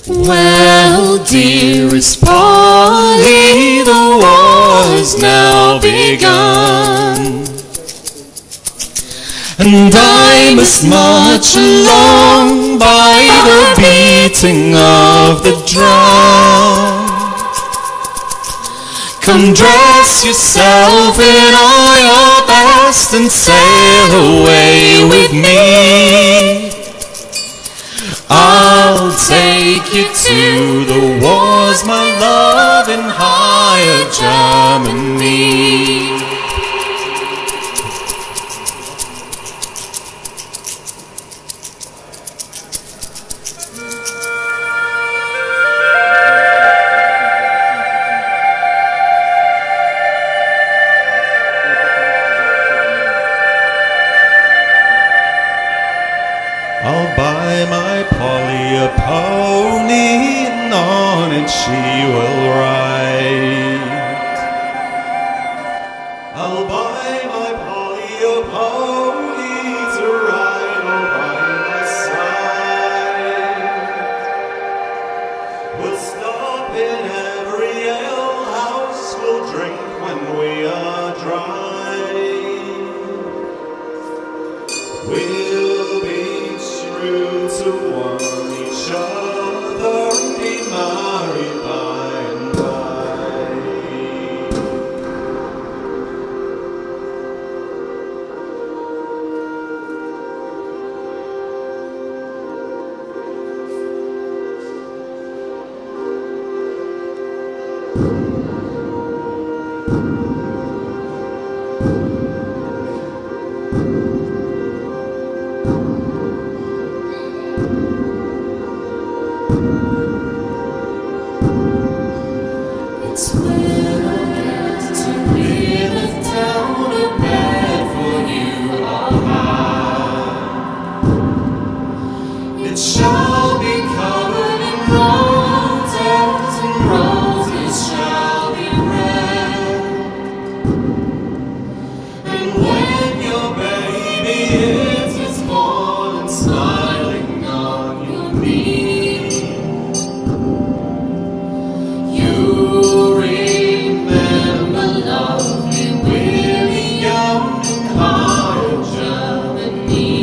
Well, dearest Polly, the war has now begun, and I must march along by the beating of the drum. Come dress yourself in all your best and sail away with me. I'll take you to the wars, my love, in higher Germany. I'll buy my Polly a pony, and on it she will ride. I'll buy my Polly a pony to ride all by my side. We'll stop in every alehouse, we'll drink when we are dry. We'll be true to one each other and be married by and by. It's where I get to live down a bed for you I'll have. It shall be covered in roses, and roses shall be red. And when your baby is born and smiling on your knee, you remember lovely Millennium in higher Germany.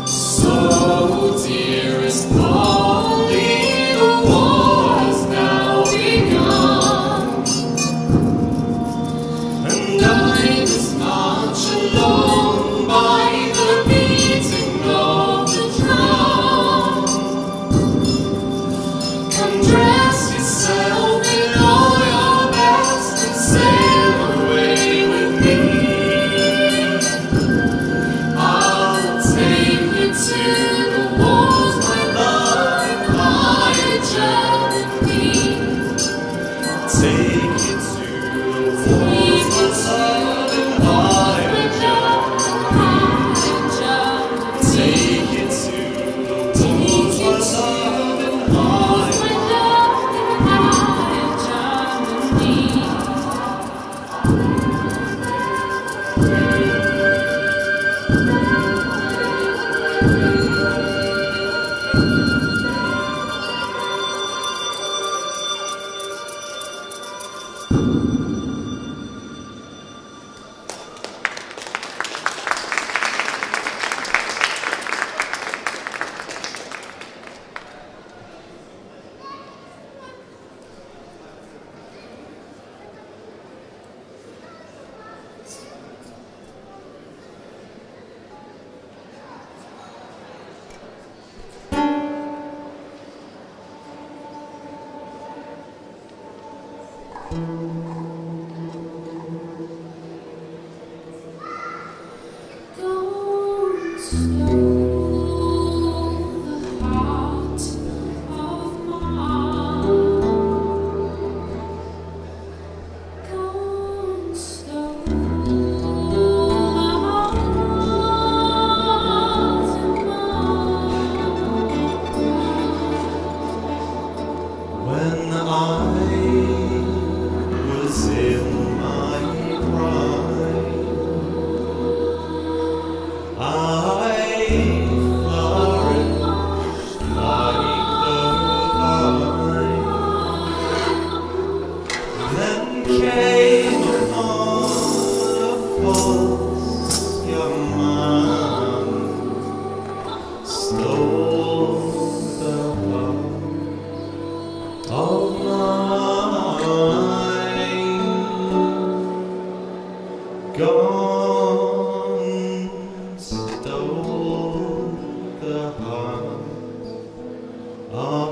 So, dearest Polly, the war has now begun, and I must march along by the beating of the drum. Come dress yourself in all your best and sail away with me. I'll take you to the wars, my love, in higher Germany. Take you to the wars, my love, in higher Germany. Take you to the wars, my love, in higher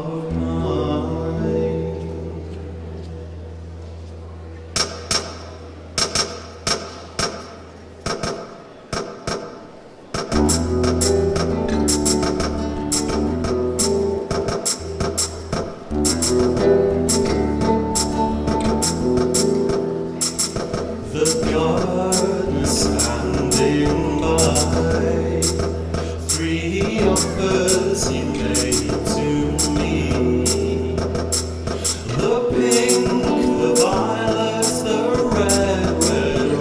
of mine. The gardener standing by, 3 offers he made to me. The pink, the violet, the red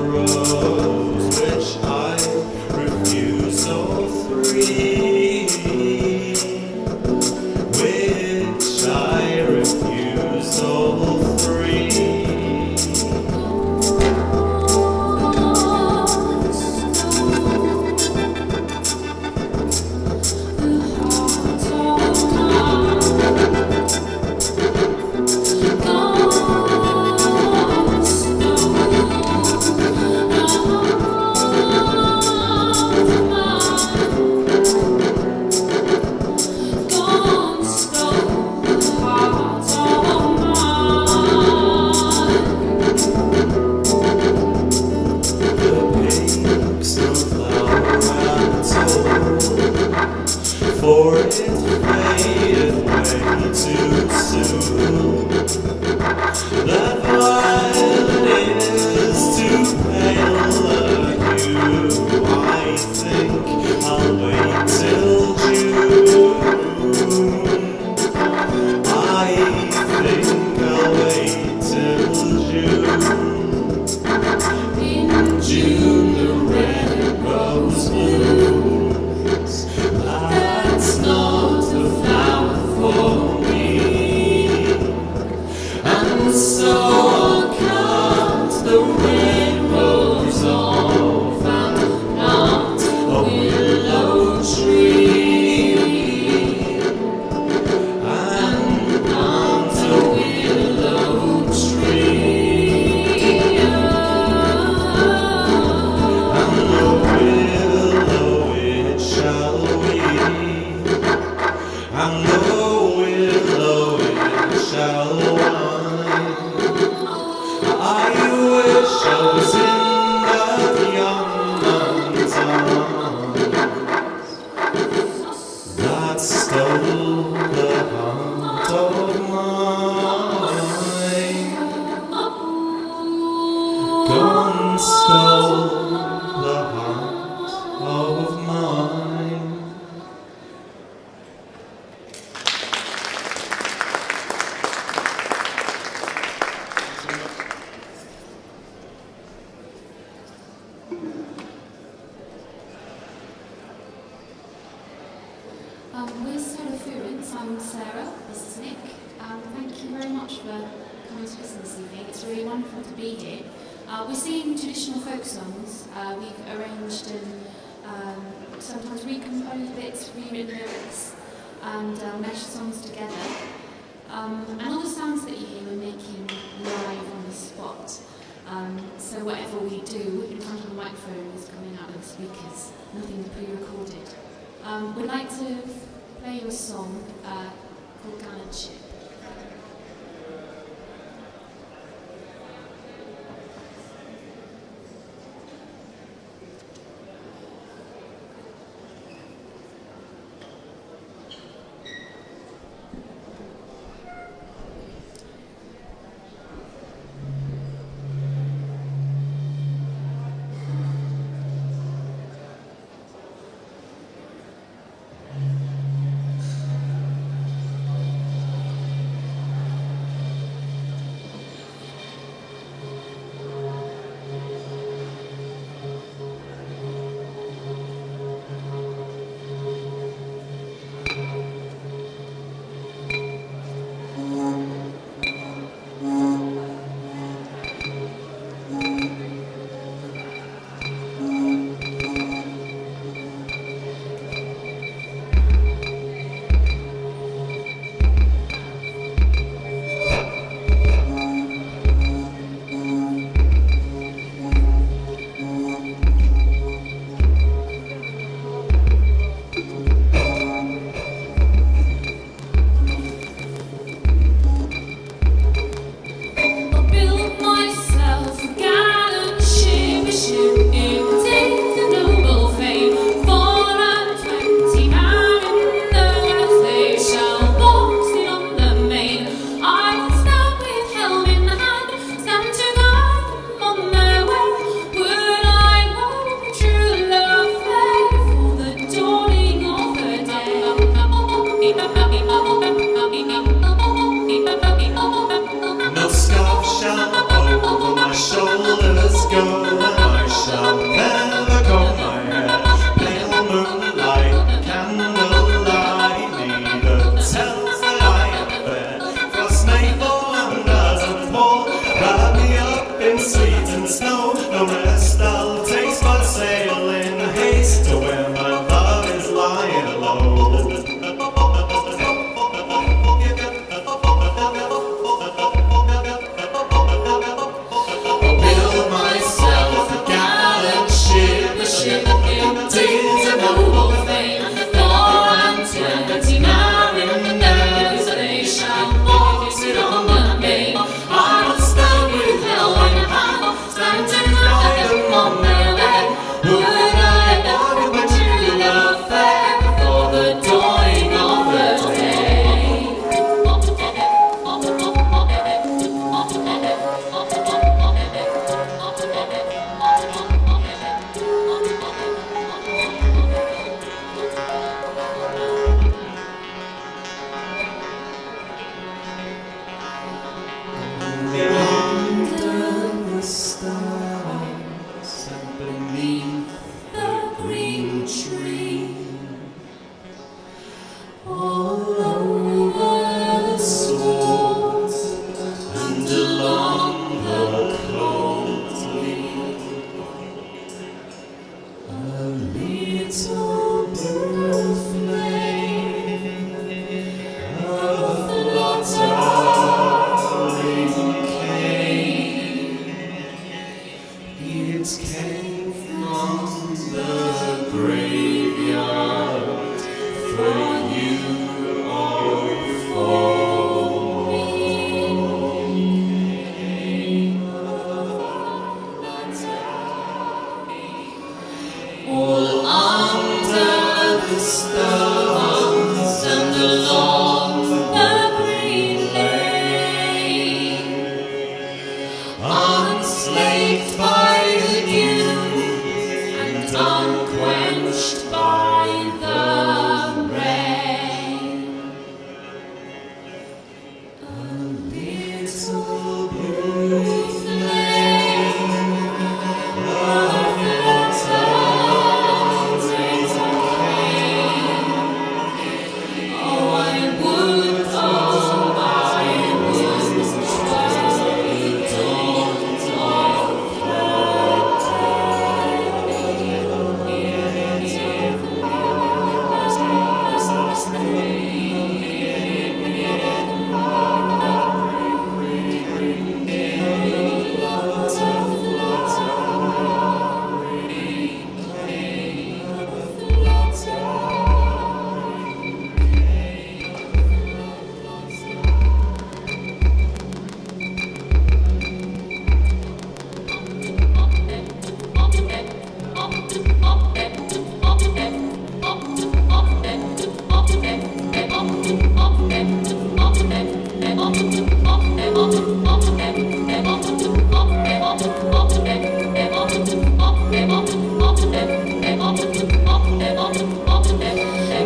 rose, which I refused all 3. Which I refused all 3. For it faded way too soon. That violet is too pale a hue. I think I'll wait till June. I think I'll wait till June. In June the red rose blooms. That's not a flower for me, and so I'll cut the red rose off and plant a willow tree, and plant a willow tree, and the willow it shall be. And the willow it shall wind. I wish I was in that young man's arms that stole the heart of mine. Gone stole the heart of mine. We're Solarference. I'm Sarah. This is Nick. Thank you very much for coming to listen this evening. It's really wonderful to be here. We're singing traditional folk songs. We've arranged and sometimes recomposed bits, rewritten lyrics, and meshed songs together. And all the sounds that you hear we're making live on the spot. So whatever we do in front of the microphone is coming out of the speakers. Nothing's pre-recorded. We'd like to play you a song called Gallant Ship. The rest I'll taste but sail in haste to where my love is lying low. I'll build myself a gallant ship, a ship indeed a noble fame. For and 20 mariners, they shall box it on the main. I will stand with hell in hand, standing right upon their way. Would I die with my true love fair before the dawning of the day? Under the stars and beneath the green tree, all over the sward and along the cold lea, a little blue flame of fluttering came. It came from the graveyard for you or for me. All under the stars and along the green lane, unslaked by the dew and unquenched by the rain. A little blue flame of fluttering came. Oh, I would try the dawn of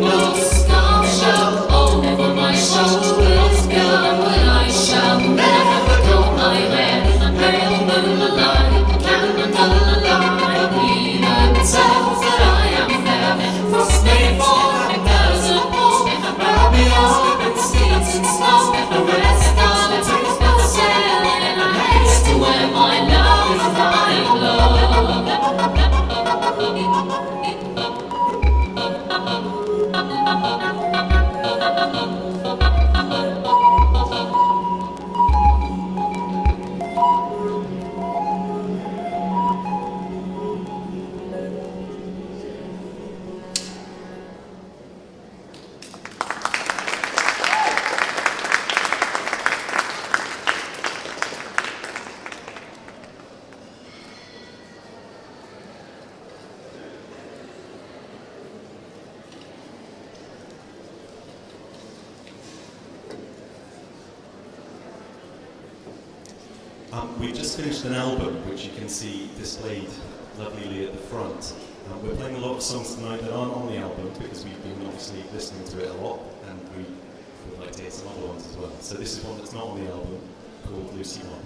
No scar shall over my shoulders go, and I shall never comb my hair. Pale moon alive, candle alive, even tells that I am fair. Frost may fall and birds are born, round me open steeds and snow. The rest I'll take but sail, and I haste to where my love is lying low. We've just finished an album which you can see displayed lovelyly at the front. We're playing a lot of songs tonight that aren't on the album because we've been obviously listening to it a lot, and we would like to hear some other ones as well. So this is one that's not on the album, called Lucy One.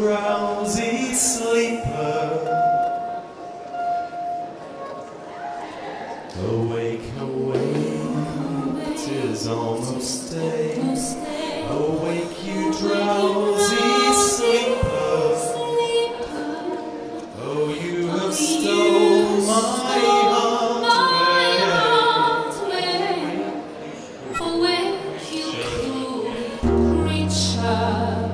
drowsy sleeper. Awake, awake, 'tis almost day. Awake, you drowsy sleeper. Oh, you have stolen my heart away. Awake, you cruel creature.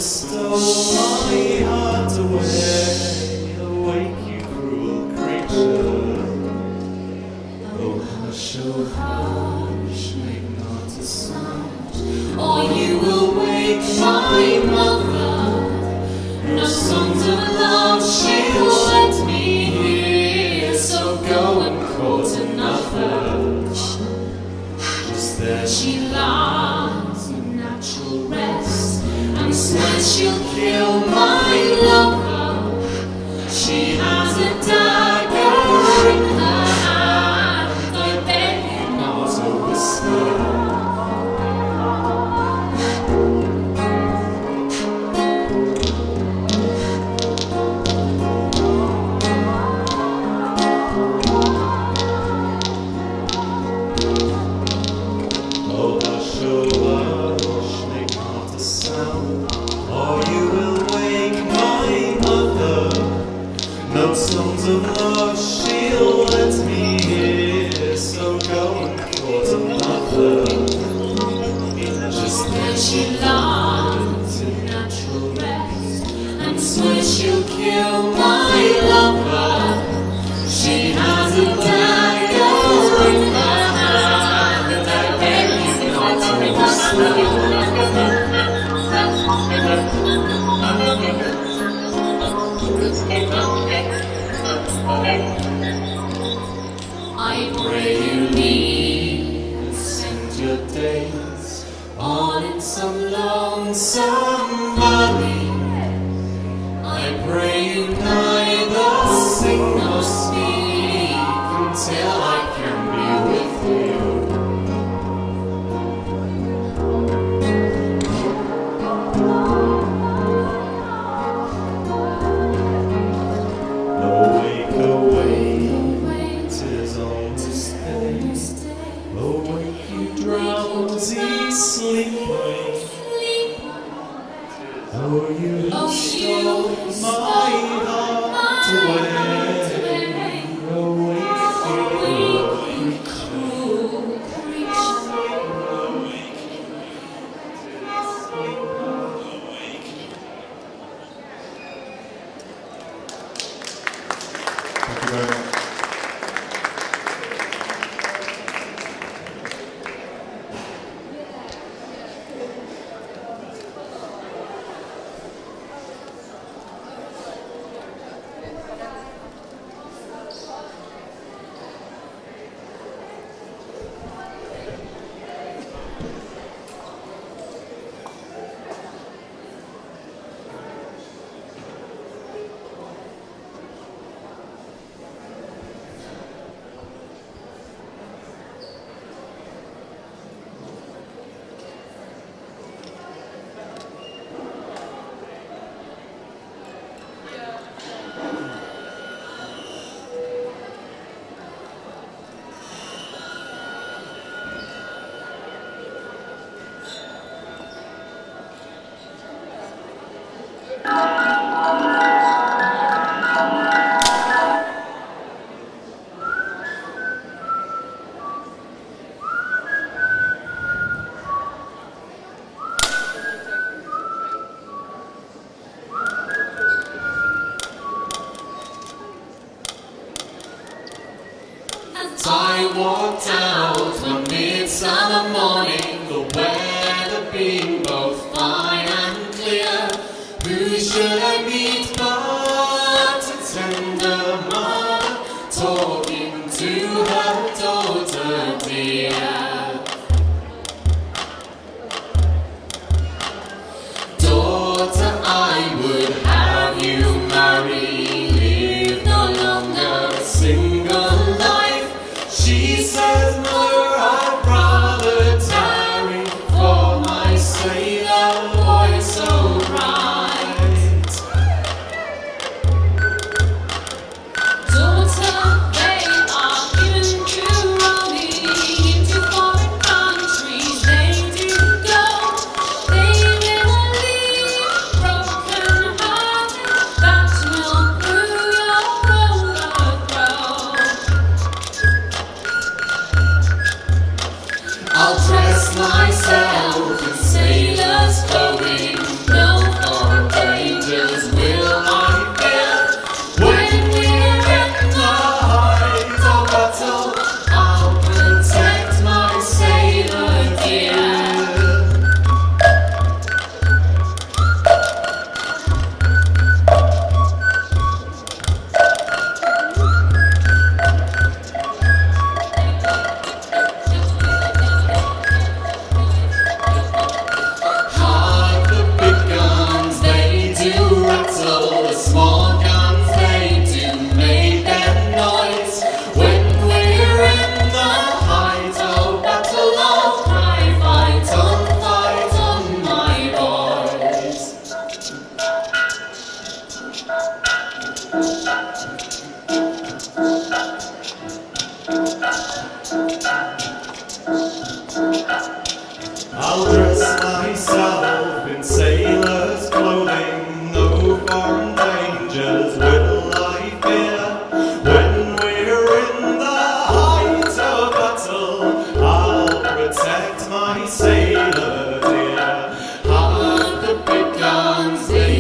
stole my heart away. Awake, you cruel creature. Oh hush, make not a sound, or you will wake my mother. No songs of love she'll let me hear, so go and court another. Just there she lies in natural rest, and swears she'll kill my lover. She has a dagger in her hand, I beg you not to whisper. Songs of love she'll let me hear, so go and court another. Just then she lies in natural rest, and swears she'll kill my lover. She has a dagger in her hand, and I beg you not to whisper. I pray you leave and spend your days on in some lonesome valley. I pray you neither sing nor speak until I can be with you. Oh, you stole my heart away. Awake, you cruel creature. Thank you very much. I walked out one midsummer morning, the weather being both fine and clear. Who should I meet but a tender mother, talking to her daughter dear. Daughter, I would have you marry, live no longer a single life. She says, Mother, I'd rather tarry, for my sailor boy so bright.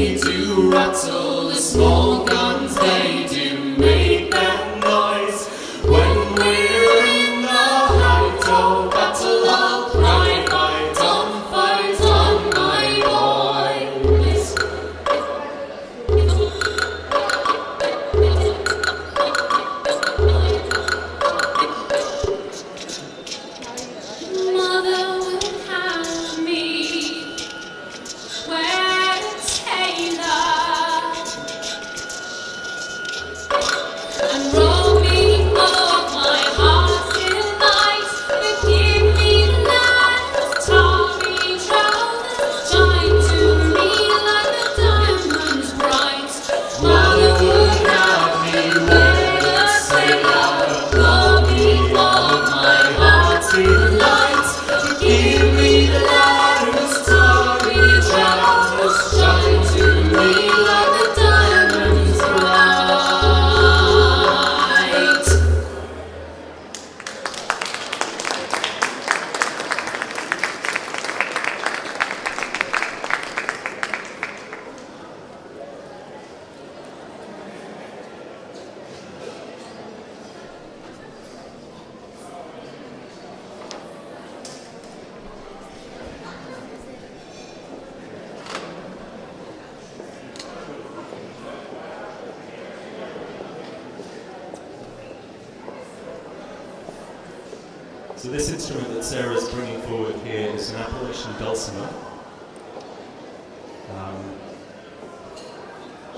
they do rattle, the small guns, they do make their noise. When we're in the height of battle, I'll cry, fight on, my boys. Mother will have me wear a tailor and roll me of my heart till night. But give me the last tarry trousers, shine to me like the diamonds bright. Mother would have me wear a sailor, roll me of my heart till night. But give me the last tarry trousers, shine to me like the diamonds bright. So this instrument that Sarah's bringing forward here is an Appalachian dulcimer.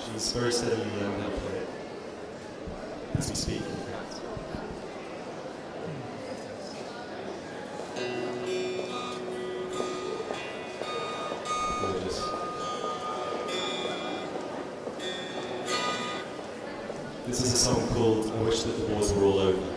She's very steadily learning how to play it, as we speak, in fact. Gorgeous. This is a song called I Wish That the Wars Were All Over.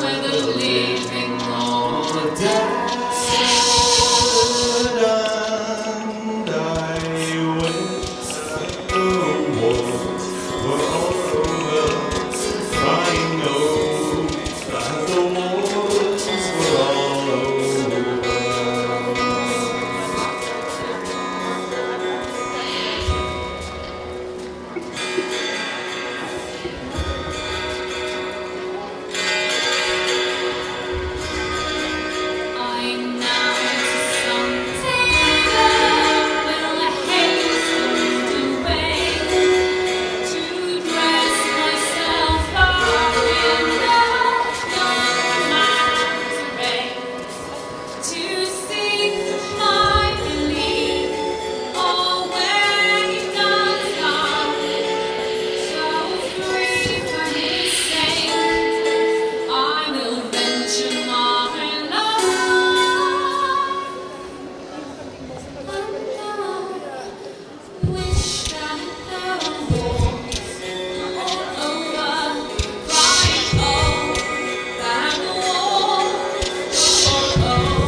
whether living or dead. And I wish the wars were all over. I know that the wars were all over. I'm now to something that will hasten away, to dress myself up in a young man's array, to seek my belief always does love, so free from his saint, I will venture my love. And I wish that the wars were all over, crying, oh, that the wars were all over.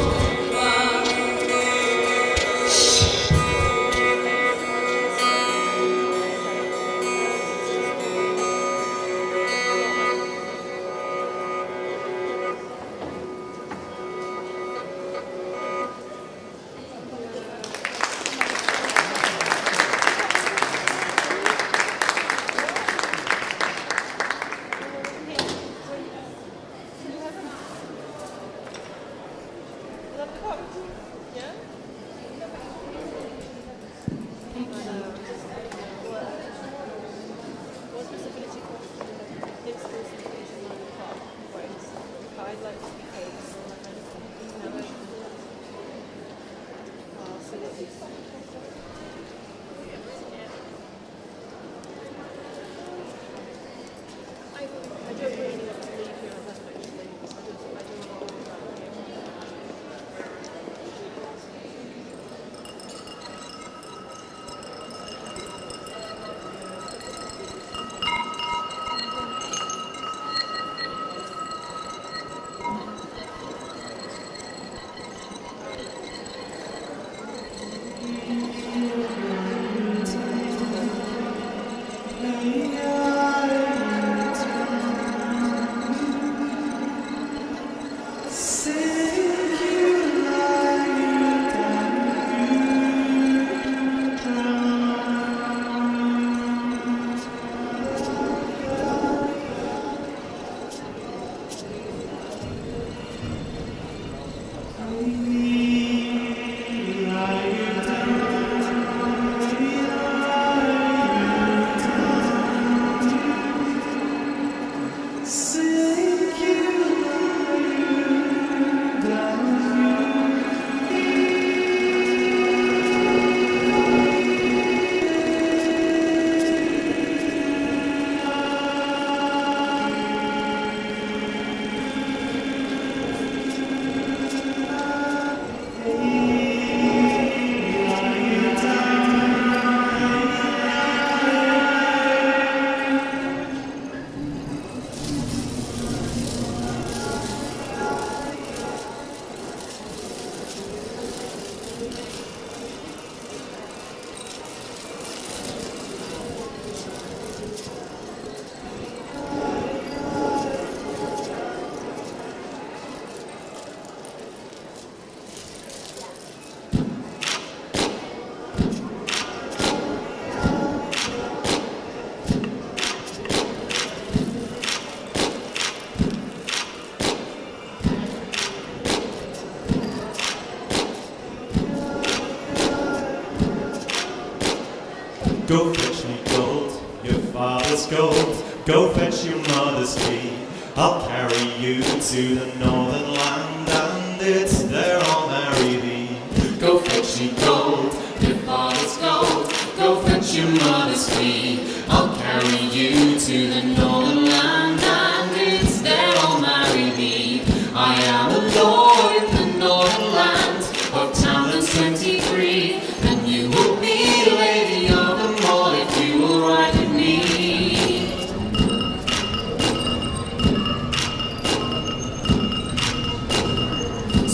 Go fetch me gold, your father's gold. Go fetch your mother's fee. I'll carry you to the northern land, and it's there I'll marry thee. Go fetch me gold, your father's gold. Go fetch your mother's fee. I'll carry you to the northern land, and it's there I'll marry thee. I am a lord in the northern land of townlands 23, and you will be lady of them all if you will ride with me.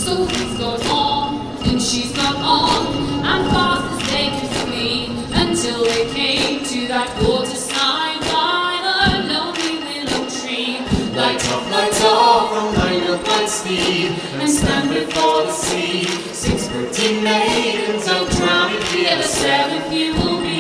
So he's got on, and she's got on, and fast as they could flee, until they came to that waterside by the lonely willow tree. Light up from thine upright steed, and stand before the sea. 6 pretty maidens, don't drown it here, the 7th you will be.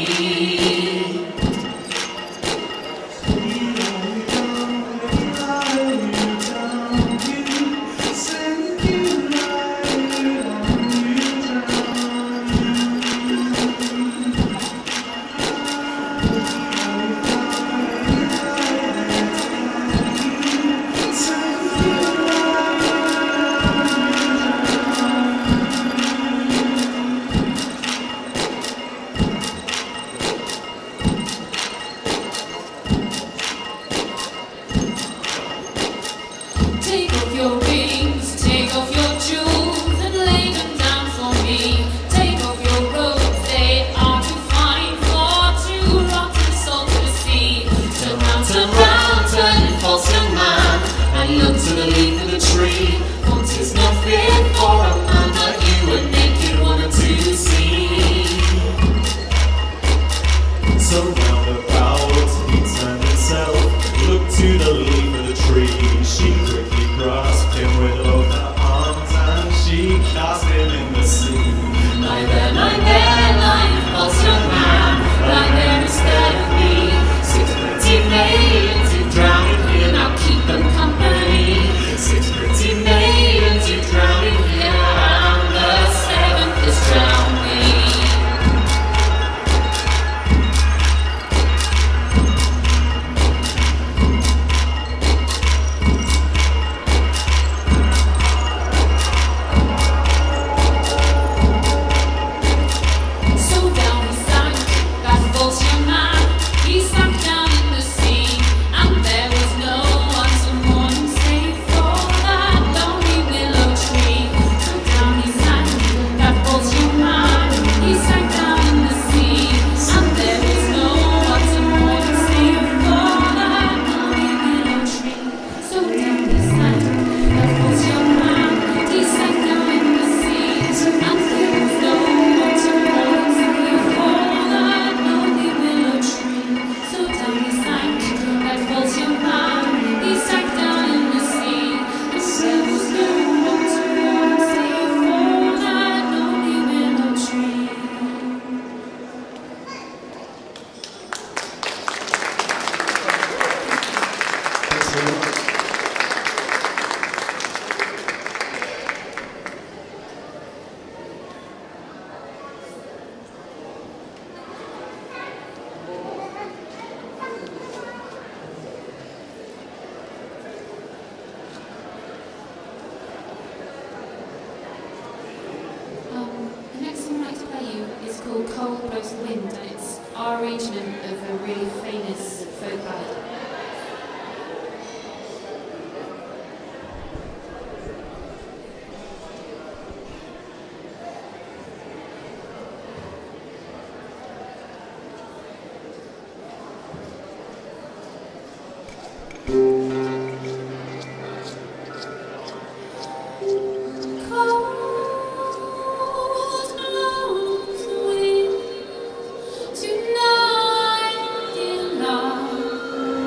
Tonight, dear love.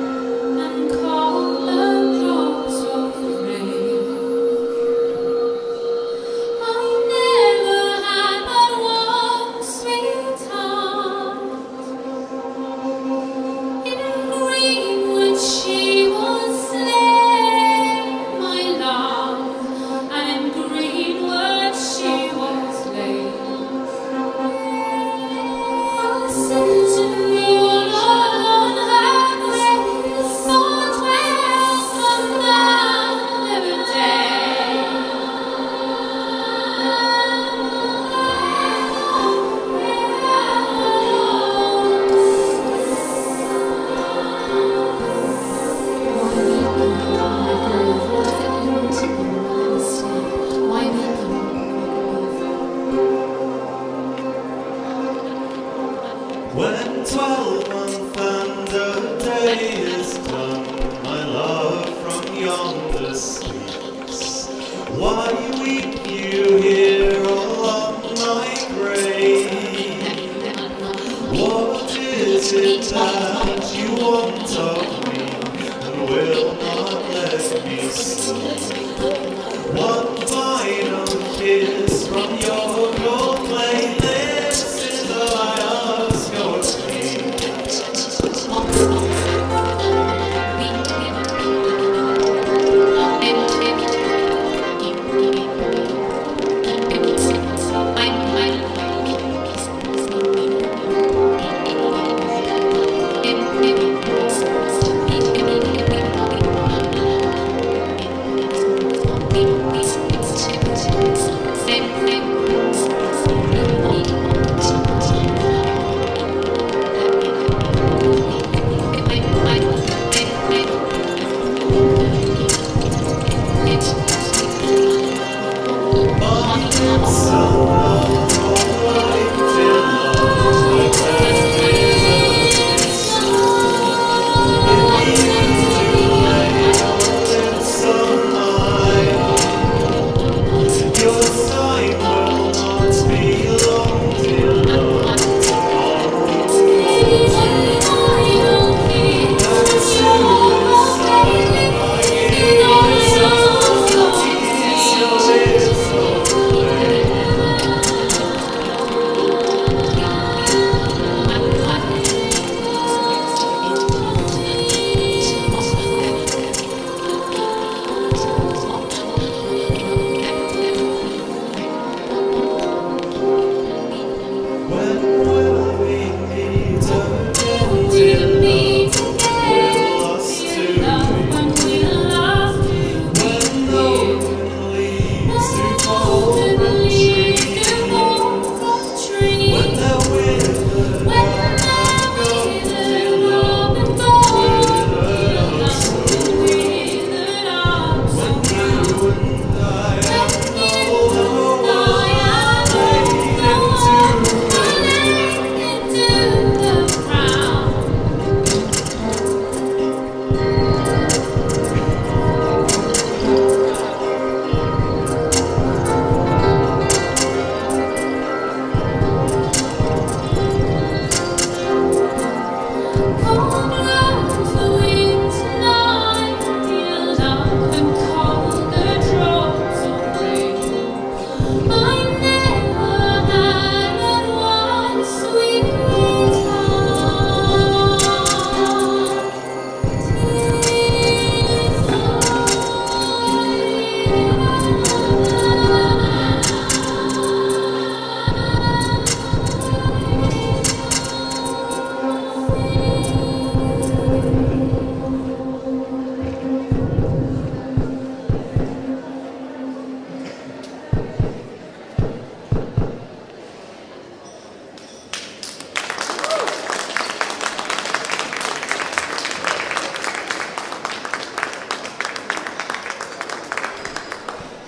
One final kiss from your gold playlist in the light of your dream.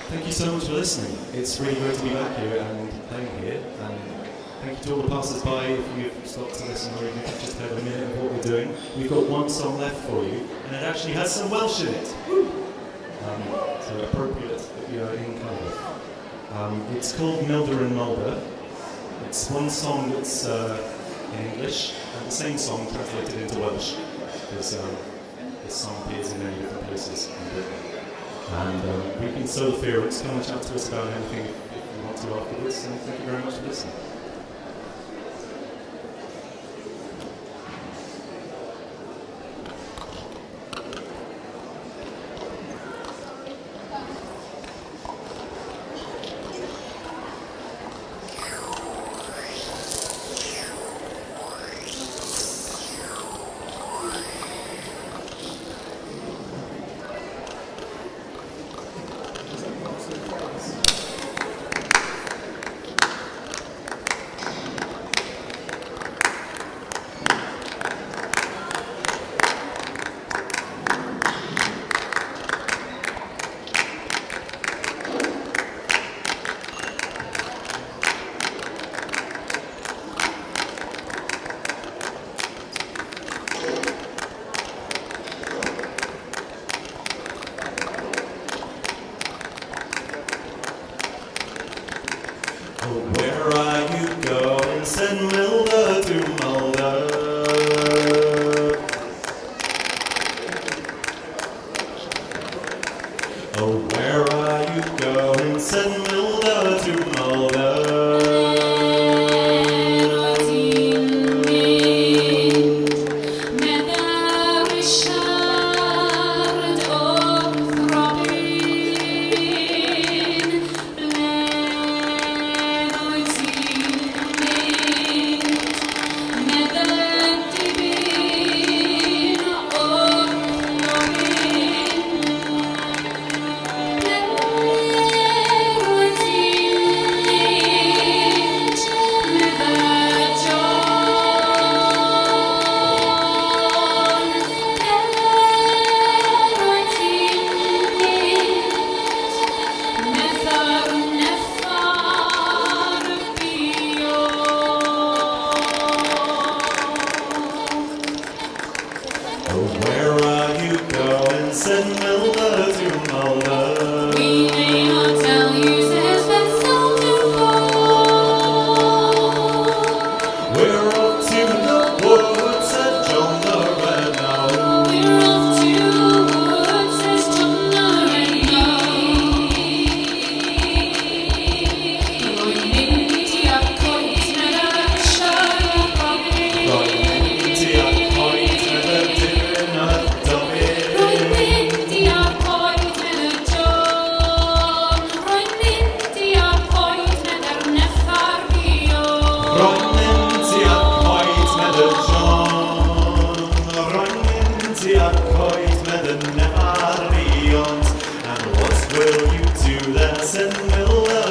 Thank you so much for listening. It's really great to be back here and playing here. And thank you to all the passers-by if you've stopped to listen or even if you've just heard a minute of what we're doing. We've got one song left for you, and it actually has some Welsh in it. So appropriate that we are in Cardiff. It's called Milder and Mulder. It's one song that's in English, and the same song translated into Welsh, because this song appears in many different places in Britain. And we've been Solarference. Come and chat to us about anything if you want to afterwards, and thank you very much for listening. Where are you going? Send Milder to Mulder. Oh, where where are you going? Said Milda to Mulder. And what will you do then, said Millennium?